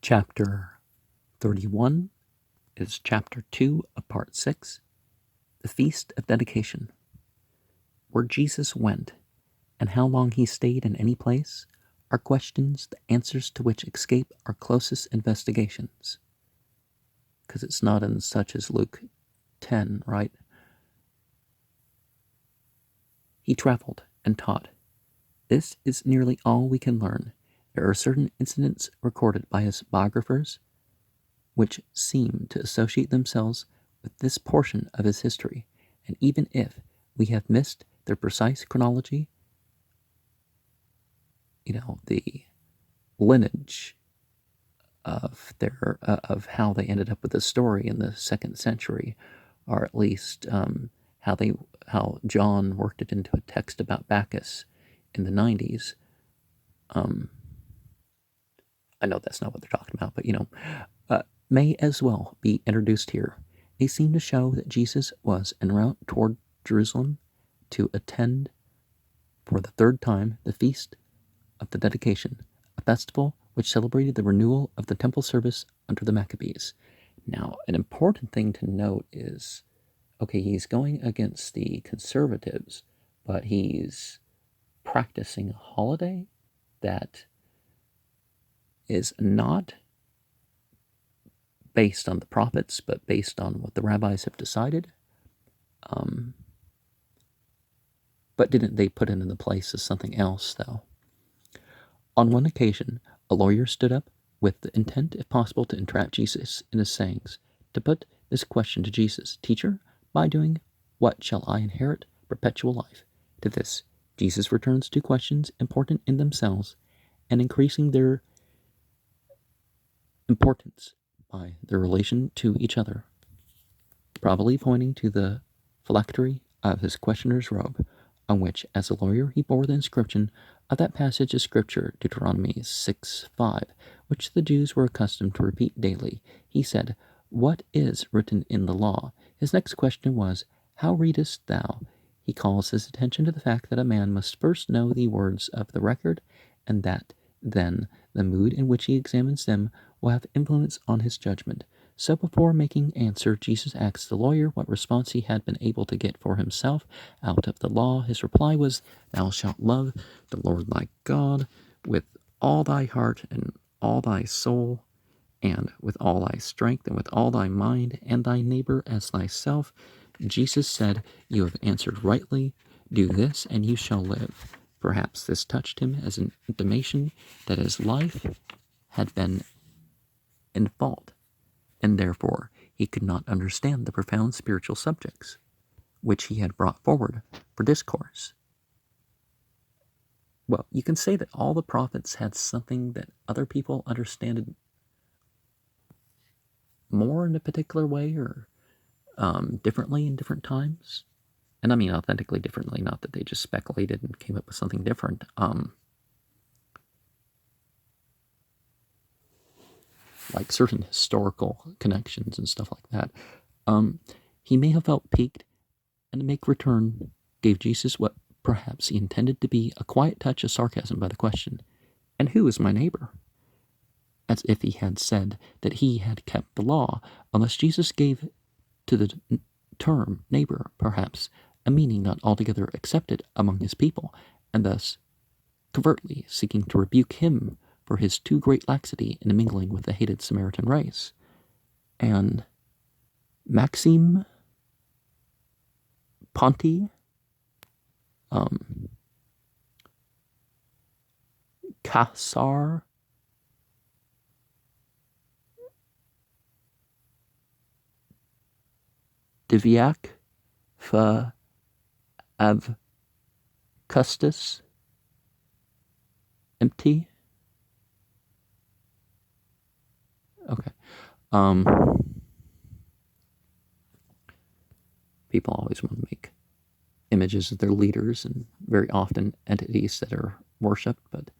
Chapter 31 is Chapter 2 of Part 6, the Feast of Dedication. Where Jesus went, and how long he stayed in any place, are questions, the answers to which escape our closest investigations. Because it's not in such as Luke 10, right? He traveled and taught. This is nearly all we can learn. There are certain incidents recorded by his biographers which seem to associate themselves with this portion of his history, and even if we have missed their precise chronology, the lineage of of how they ended up with the story in the 2nd century, or at least how John worked it into a text about Bacchus in the 90s. I know that's not what they're talking about, but may as well be introduced here. They seem to show that Jesus was en route toward Jerusalem to attend for the 3rd time the Feast of the Dedication, a festival which celebrated the renewal of the temple service under the Maccabees. Now, an important thing to note is, he's going against the conservatives, but he's practicing a holiday that is not based on the prophets, but based on what the rabbis have decided. But didn't they put it in the place of something else, though? On one occasion, a lawyer stood up with the intent, if possible, to entrap Jesus in his sayings, to put this question to Jesus: "Teacher, by doing what shall I inherit perpetual life?" To this, Jesus returns 2 questions important in themselves and increasing their importance by their relation to each other, probably pointing to the phylactery of his questioner's robe, on which, as a lawyer, he bore the inscription of that passage of Scripture, Deuteronomy 6:5, which the Jews were accustomed to repeat daily. He said, "What is written in the law?" His next question was, "How readest thou?" He calls his attention to the fact that a man must first know the words of the record, and that then the mood in which he examines them will have influence on his judgment. So before making answer, Jesus asked the lawyer what response he had been able to get for himself out of the law. His reply was, "Thou shalt love the Lord thy God with all thy heart and all thy soul and with all thy strength and with all thy mind, and thy neighbor as thyself." Jesus said, "You have answered rightly. Do this and you shall live." Perhaps this touched him as an intimation that his life had been in fault, and therefore he could not understand the profound spiritual subjects which he had brought forward for discourse. Well, you can say that all the prophets had something that other people understood more in a particular way, or differently in different times. And I mean authentically differently, not that they just speculated and came up with something different. Like certain historical connections and stuff like that. He may have felt piqued, and to make return gave Jesus what perhaps he intended to be a quiet touch of sarcasm by the question, "And who is my neighbor?" As if he had said that he had kept the law, unless Jesus gave to the term neighbor, perhaps, a meaning not altogether accepted among his people, and thus covertly seeking to rebuke him for his too great laxity in mingling with the hated Samaritan race. And Maxime Ponty, Kassar, Diviak, Fa Av Custis, Empty. Okay. People always want to make images of their leaders, and very often entities that are worshipped, but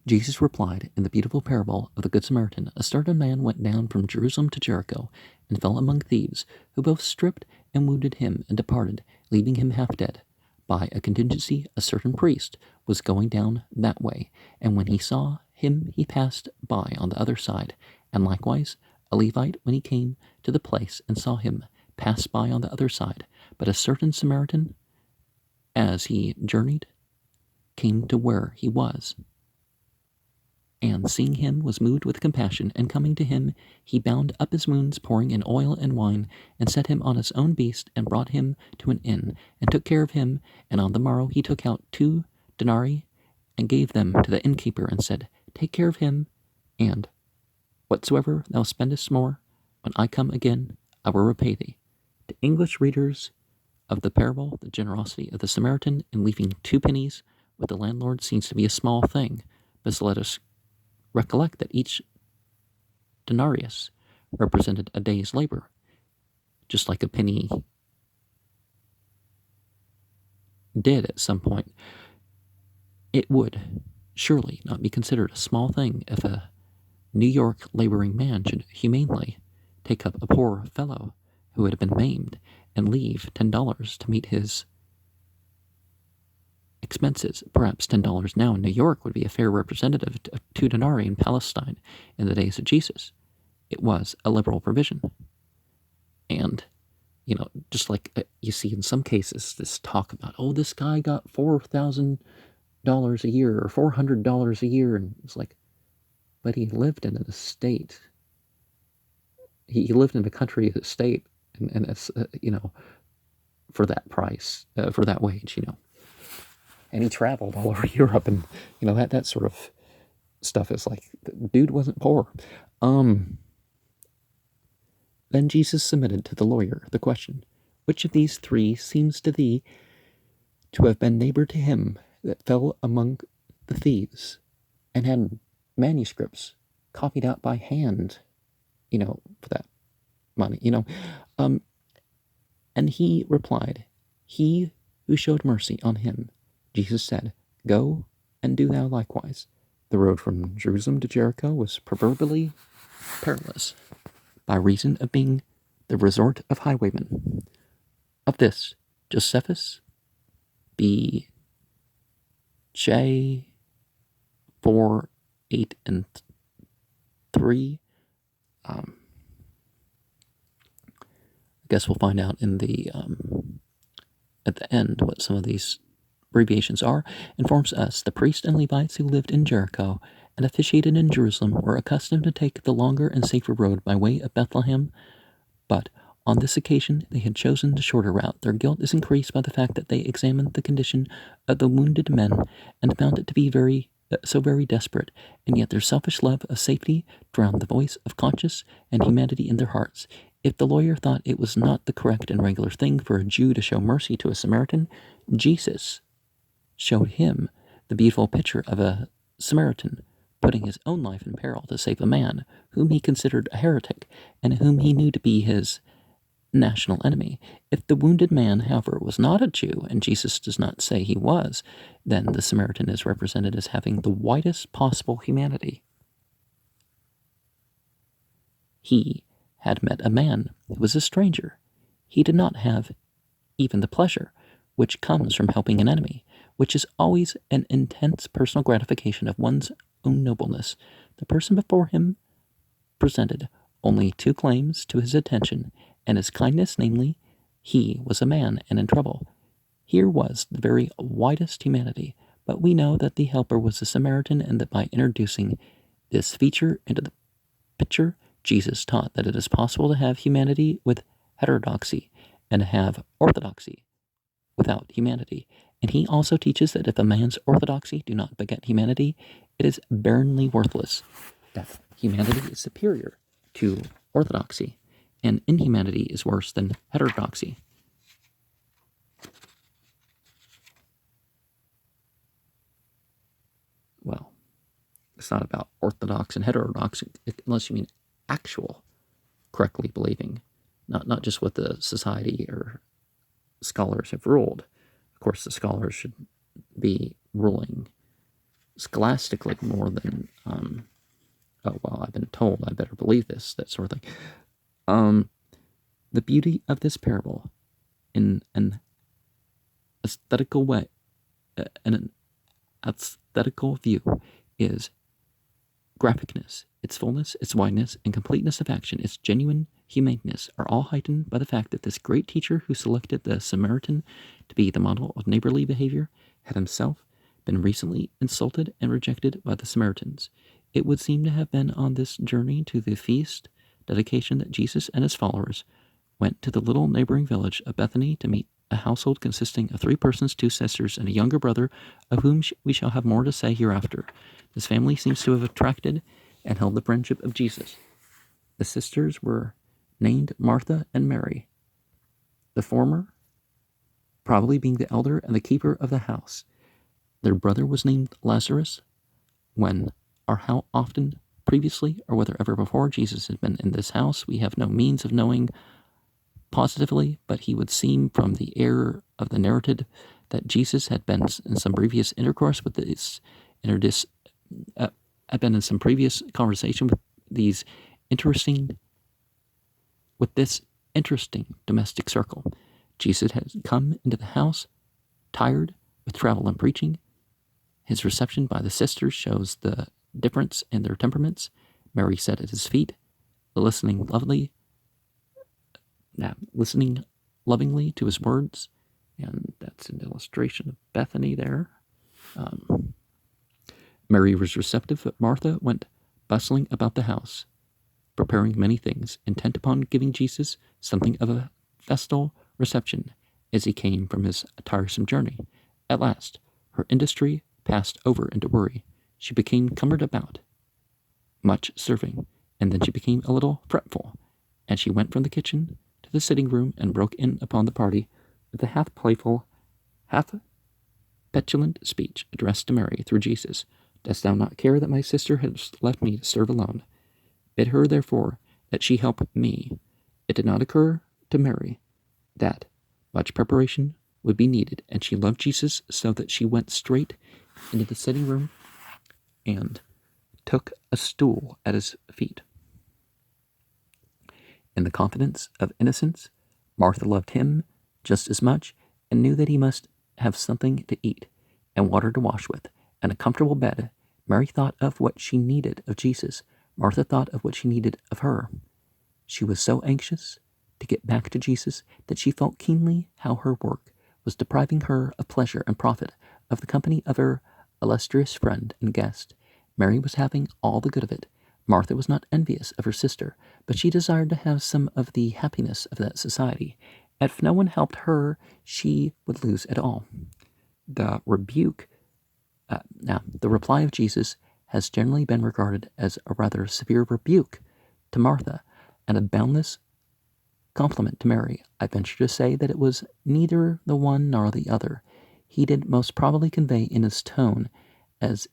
Jesus replied in the beautiful parable of the Good Samaritan, "A certain man went down from Jerusalem to Jericho, and fell among thieves, who both stripped and wounded him, and departed, leaving him half dead. By a contingency, a certain priest was going down that way, and when he saw him he passed by on the other side, and likewise a Levite, when he came to the place and saw him, passed by on the other side. But a certain Samaritan, as he journeyed, came to where he was, and seeing him was moved with compassion, and coming to him, he bound up his wounds, pouring in oil and wine, and set him on his own beast, and brought him to an inn, and took care of him. And on the morrow he took out 2 denarii, and gave them to the innkeeper, and said, Take care of him, and whatsoever thou spendest more, when I come again, I will repay thee. To English readers of the parable, the generosity of the Samaritan in leaving 2 pennies with the landlord seems to be a small thing, but let us recollect that each denarius represented a day's labor, just like a penny did at some point. It would surely not be considered a small thing if a New York laboring man should humanely take up a poor fellow who had been maimed and leave $10 to meet his expenses. Perhaps $10 now in New York would be a fair representative of 2 denarii in Palestine in the days of Jesus. It was a liberal provision. And, just like you see in some cases, this talk about, this guy got $4,000 a year or $400 a year. And it's like, but he lived in an estate. He lived in a country estate, and it's, for that price, for that wage, And he traveled all over Europe, and, that sort of stuff is like, the dude wasn't poor. Then Jesus submitted to the lawyer the question, Which of these 3 seems to thee to have been neighbor to him that fell among the thieves, and had manuscripts copied out by hand, for that money, And he replied, He who showed mercy on him. Jesus said, Go and do thou likewise. The road from Jerusalem to Jericho was proverbially perilous, by reason of being the resort of highwaymen. Of this, Josephus B. J. 4, 8, and 3. I guess we'll find out in the at the end what some of these abbreviations are. Informs us the priests and Levites who lived in Jericho and officiated in Jerusalem were accustomed to take the longer and safer road by way of Bethlehem, but on this occasion they had chosen the shorter route. Their guilt is increased by the fact that they examined the condition of the wounded men and found it to be very desperate, and yet their selfish love of safety drowned the voice of conscience and humanity in their hearts. If the lawyer thought it was not the correct and regular thing for a Jew to show mercy to a Samaritan, Jesus showed him the beautiful picture of a Samaritan putting his own life in peril to save a man whom he considered a heretic and whom he knew to be his national enemy. If the wounded man, however, was not a Jew, and Jesus does not say he was, then the Samaritan is represented as having the widest possible humanity. He had met a man who was a stranger. He did not have even the pleasure which comes from helping an enemy, which is always an intense personal gratification of one's own nobleness. The person before him presented only 2 claims to his attention and his kindness, namely, he was a man and in trouble. Here was the very widest humanity, but we know that the helper was a Samaritan, and that by introducing this feature into the picture, Jesus taught that it is possible to have humanity with heterodoxy and to have orthodoxy without humanity. And he also teaches that if a man's orthodoxy do not beget humanity, it is barrenly worthless, that humanity is superior to orthodoxy, and inhumanity is worse than heterodoxy. Well, it's not about orthodox and heterodox, unless you mean actual correctly believing, not just what the society or scholars have ruled. Of course, the scholars should be ruling scholastically more than, I've been told, I better believe this, that sort of thing. The beauty of this parable in an aesthetical way, in an aesthetical view, is graphicness, its fullness, its wideness, and completeness of action, its genuine humaneness are all heightened by the fact that this great teacher who selected the Samaritan to be the model of neighborly behavior had himself been recently insulted and rejected by the Samaritans. It would seem to have been on this journey to the feast dedication that Jesus and his followers went to the little neighboring village of Bethany to meet a household consisting of 3 persons, 2 sisters, and a younger brother, of whom we shall have more to say hereafter. This family seems to have attracted and held the friendship of Jesus. The sisters were named Martha and Mary, the former probably being the elder and the keeper of the house. Their brother was named Lazarus. When or how often previously, or whether ever before, Jesus had been in this house, we have no means of knowing positively, but he would seem from the air of the narrative that Jesus had been in some previous intercourse with had been in some previous conversation with this interesting domestic circle. Jesus had come into the house, tired with travel and preaching. His reception by the sisters shows the difference in their temperaments. Mary sat at his feet, listening lovingly to his words, and that's an illustration of Bethany there. Mary was receptive, but Martha went bustling about the house, preparing many things, intent upon giving Jesus something of a festal reception as he came from his tiresome journey. At last, her industry passed over into worry. She became cumbered about, much serving, and then she became a little fretful, and she went from the kitchen to the sitting room and broke in upon the party with a half-playful, half-petulant speech addressed to Mary through Jesus. Dost thou not care that my sister has left me to serve alone? Bid her, therefore, that she help me. It did not occur to Mary that much preparation would be needed, and she loved Jesus so that she went straight into the sitting room and took a stool at his feet. In the confidence of innocence, Martha loved him just as much and knew that he must have something to eat and water to wash with and a comfortable bed. Mary thought of what she needed of Jesus. Martha thought of what she needed of her. She was so anxious to get back to Jesus that she felt keenly how her work was depriving her of pleasure and profit, of the company of her illustrious friend and guest. Mary was having all the good of it. Martha was not envious of her sister, but she desired to have some of the happiness of that society. If no one helped her, she would lose it all. The reply of Jesus has generally been regarded as a rather severe rebuke to Martha and a boundless compliment to Mary. I venture to say that it was neither the one nor the other. He did most probably convey in his tone, as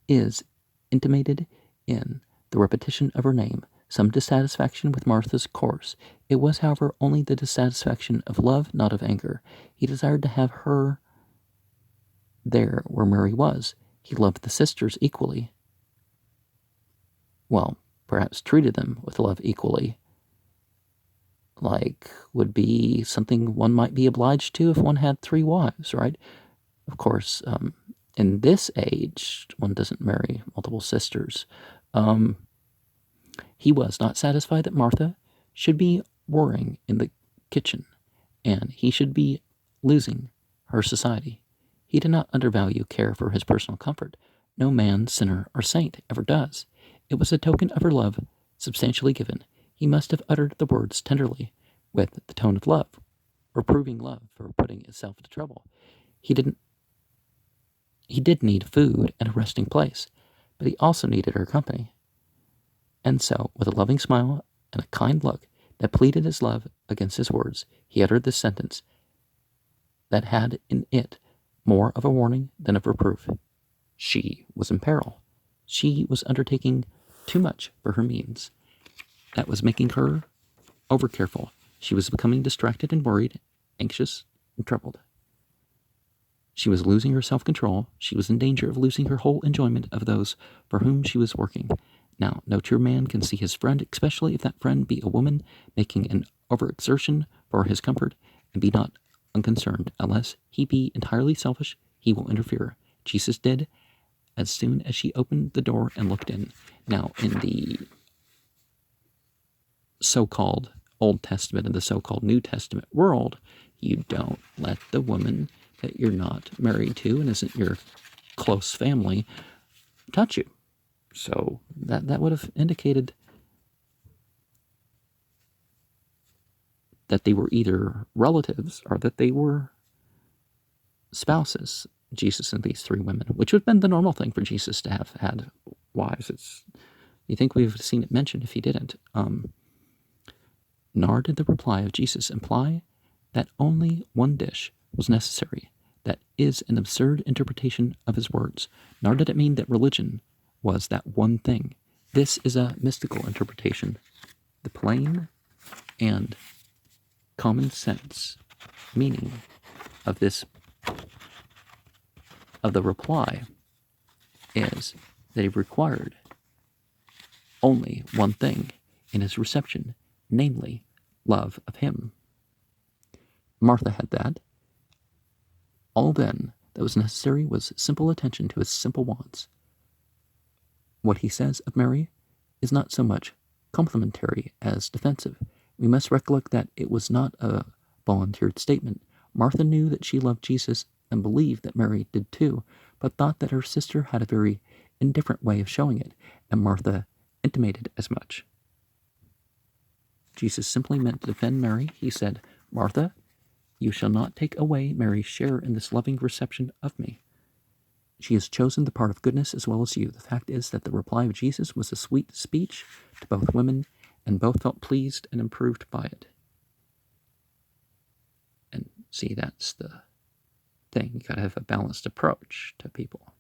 is intimated in the repetition of her name, some dissatisfaction with Martha's course. It was, however, only the dissatisfaction of love, not of anger. He desired to have her there where Mary was. He loved the sisters equally. Well, perhaps treated them with love equally, like would be something one might be obliged to if one had 3 wives, right? Of course, in this age, one doesn't marry multiple sisters. He was not satisfied that Martha should be worrying in the kitchen, and he should be losing her society. He did not undervalue care for his personal comfort. No man, sinner, or saint ever does. It was a token of her love, substantially given. He must have uttered the words tenderly, with the tone of love, reproving love for putting itself to trouble. He did need food and a resting place, but he also needed her company. And so, with a loving smile and a kind look that pleaded his love against his words, he uttered this sentence that had in it more of a warning than of reproof. She was in peril. She was undertaking too much for her means. That was making her over-careful. She was becoming distracted and worried, anxious and troubled. She was losing her self-control. She was in danger of losing her whole enjoyment of those for whom she was working. Now, no true man can see his friend, especially if that friend be a woman, making an overexertion for his comfort, and be not unconcerned. Unless he be entirely selfish, he will interfere. Jesus did as soon as she opened the door and looked in. Now, in the so-called Old Testament and the so-called New Testament world, you don't let the woman that you're not married to and isn't your close family touch you. So that would have indicated that they were either relatives or that they were spouses, Jesus and these three women, which would have been the normal thing for Jesus to have had wives. You think we've seen it mentioned if he didn't. Nor did the reply of Jesus imply that only one dish was necessary. That is an absurd interpretation of his words. Nor did it mean that religion was that one thing. This is a mystical interpretation. The plain and common sense meaning of the reply is that he required only one thing in his reception, namely love of him. Martha had that. All then that was necessary was simple attention to his simple wants. What he says of Mary is not so much complimentary as defensive. We must recollect that it was not a volunteered statement. Martha knew that she loved Jesus and believed that Mary did too, but thought that her sister had a very indifferent way of showing it, and Martha intimated as much. Jesus simply meant to defend Mary. He said, Martha, you shall not take away Mary's share in this loving reception of me. She has chosen the part of goodness as well as you. The fact is that the reply of Jesus was a sweet speech to both women, and both felt pleased and improved by it. And see, that's the thing. You gotta have a balanced approach to people.